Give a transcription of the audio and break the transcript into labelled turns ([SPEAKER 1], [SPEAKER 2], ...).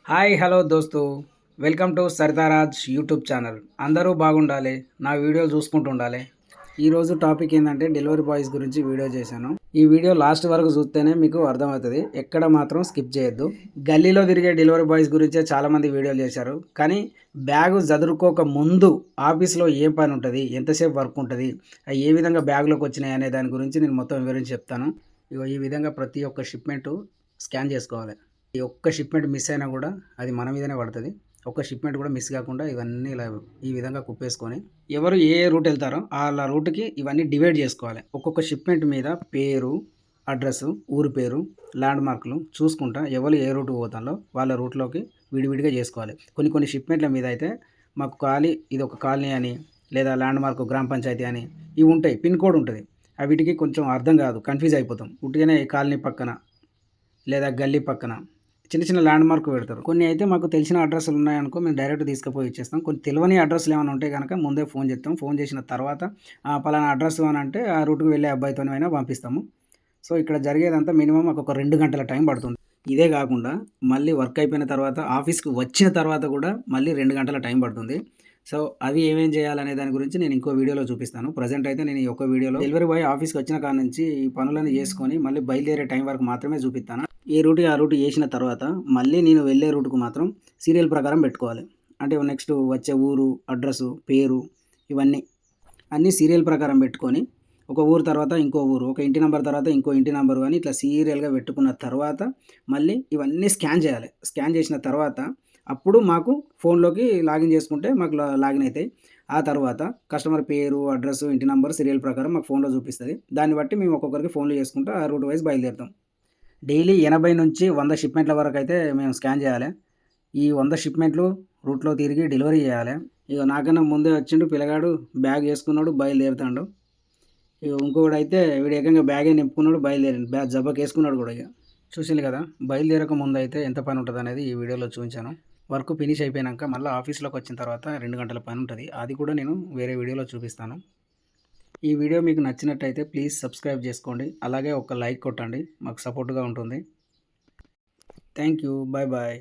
[SPEAKER 1] Hi hello దోస్తు, welcome to సరితారాజ్ YouTube channel. అందరూ బాగుండాలి, నా వీడియోలు చూసుకుంటూ ఉండాలి. ఈరోజు టాపిక్ ఏంటంటే డెలివరీ బాయ్స్ గురించి వీడియో చేశాను. ఈ వీడియో లాస్ట్ వరకు చూస్తేనే మీకు అర్థమవుతుంది, ఎక్కడ మాత్రం స్కిప్ చేయొద్దు. గల్లీలో తిరిగే డెలివరీ బాయ్స్ గురించే చాలామంది వీడియోలు చేశారు, కానీ బ్యాగు చదురుకోక ముందు ఆఫీస్లో ఏం పని ఉంటుంది, ఎంతసేపు వర్క్ ఉంటుంది, అవి ఏ విధంగా బ్యాగ్లోకి వచ్చినాయి అనే దాని గురించి నేను మొత్తం వివరించి చెప్తాను. ఈ విధంగా ప్రతి ఒక్క షిప్మెంటు స్కాన్ చేసుకోవాలి. ఈ ఒక్క షిప్మెంట్ మిస్ అయినా కూడా అది మన మీదనే పడుతుంది. ఒక్క షిప్మెంట్ కూడా మిస్ కాకుండా ఇవన్నీ ఇలా ఈ విధంగా కుప్పేసుకొని ఎవరు ఏ రూట్ వెళ్తారో వాళ్ళ రూట్కి ఇవన్నీ డివైడ్ చేసుకోవాలి. ఒక్కొక్క షిప్మెంట్ మీద పేరు, అడ్రస్, ఊరు పేరు, ల్యాండ్ మార్కులు చూసుకుంటా ఎవరు ఏ రూట్ పోతారో వాళ్ళ రూట్లోకి విడివిడిగా చేసుకోవాలి. కొన్ని షిప్మెంట్ల మీద అయితే మాకు ఇది ఒక కాలనీ అని, లేదా ల్యాండ్ మార్క్ గ్రామ పంచాయతీ అని ఇవి ఉంటాయి, పిన్ కోడ్ ఉంటుంది. వీటికి కొంచెం అర్థం కాదు, కన్ఫ్యూజ్ అయిపోతాం. ఉట్టిగానే కాలనీ పక్కన లేదా గల్లీ పక్కన చిన్న చిన్న ల్యాండ్ మార్క్ పెడతారు. కొన్ని అయితే మాకు తెలిసిన అడ్రస్లు ఉన్నాయనుకో మేము డైరెక్ట్ తీసుకుపోయి ఇచ్చేస్తాం. కొన్ని తెలియని అడ్రస్లు ఏమైనా ఉంటే కనుక ముందే ఫోన్ చేస్తాం. ఫోన్ చేసిన తర్వాత పలానా అడ్రస్ అని అంటే ఆ రూట్కి వెళ్ళే అబ్బాయితోనైనా పంపిస్తాము. సో ఇక్కడ జరిగేదంతా మినిమం మాకు ఒక 2 గంటల టైం పడుతుంది. ఇదే కాకుండా మళ్ళీ వర్క్ అయిపోయిన తర్వాత ఆఫీస్కి వచ్చిన తర్వాత కూడా మళ్ళీ 2 గంటల టైం పడుతుంది. సో అవి ఏమేం చేయాలనే దాని గురించి నేను ఇంకో వీడియోలో చూపిస్తాను. ప్రజెంట్ అయితే నేను ఈ ఒక్క వీడియోలో డెలివరీ బాయ్ ఆఫీస్కి వచ్చిన కాడ నుంచి ఈ పనులను చేసుకొని మళ్ళీ బయలుదేరే టైం వరకు మాత్రమే చూపిస్తాను. ఏ రూట్ ఆ రూట్ చేసిన తర్వాత మళ్ళీ నేను వెళ్ళే రూట్కు మాత్రం సీరియల్ ప్రకారం పెట్టుకోవాలి. అంటే నెక్స్ట్ వచ్చే ఊరు, అడ్రస్సు, పేరు ఇవన్నీ అన్నీ సీరియల్ ప్రకారం పెట్టుకొని ఒక ఊరు తర్వాత ఇంకో ఊరు, ఒక ఇంటి నెంబర్ తర్వాత ఇంకో ఇంటి నెంబరు అని ఇట్లా సీరియల్గా పెట్టుకున్న తర్వాత మళ్ళీ ఇవన్నీ స్కాన్ చేయాలి. స్కాన్ చేసిన తర్వాత అప్పుడు మాకు ఫోన్లోకి లాగిన్ చేసుకుంటే మాకు లాగిన్ అవుతాయి. ఆ తర్వాత కస్టమర్ పేరు, అడ్రస్, ఇంటి నెంబర్ సీరియల్ ప్రకారం మాకు ఫోన్లో చూపిస్తుంది. దాన్ని బట్టి మేము ఒక్కొక్కరికి ఫోన్లు చేసుకుంటూ ఆ రూట్ వైజ్ బయలుదేరుతాం. డైలీ 80 నుంచి 100 షిప్మెంట్ల వరకు అయితే మేము స్కాన్ చేయాలి. ఈ 100 షిప్మెంట్లు రూట్లో తిరిగి డెలివరీ చేయాలి. ఇక నాకన్నా ముందే వచ్చిండు పిల్లగాడు, బ్యాగ్ వేసుకున్నాడు, బయలుదేరుతాడు. ఇక ఇంకొకడైతే వీడు ఏకంగా బ్యాగే నింపుకున్నాడు, బయలుదేరిండు. బ్యాగ్ జబ్బకి వేసుకున్నాడు కూడా. ఇక చూసింది కదా, బయలుదేరక ముందు అయితే ఎంత పని ఉంటుంది అనేది ఈ వీడియోలో చూపించాను. వర్క్ ఫినిష్ అయిపోయాక మళ్ళీ ఆఫీస్లోకి వచ్చిన తర్వాత 2 గంటల పని ఉంటుంది. అది కూడా నేను వేరే వీడియోలో చూపిస్తాను. ఈ వీడియో మీకు నచ్చినట్టయితే ప్లీజ్ సబ్స్క్రైబ్ చేసుకోండి. అలాగే ఒక లైక్ కొట్టండి, మాకు సపోర్ట్గా ఉంటుంది. Thank you. Bye bye.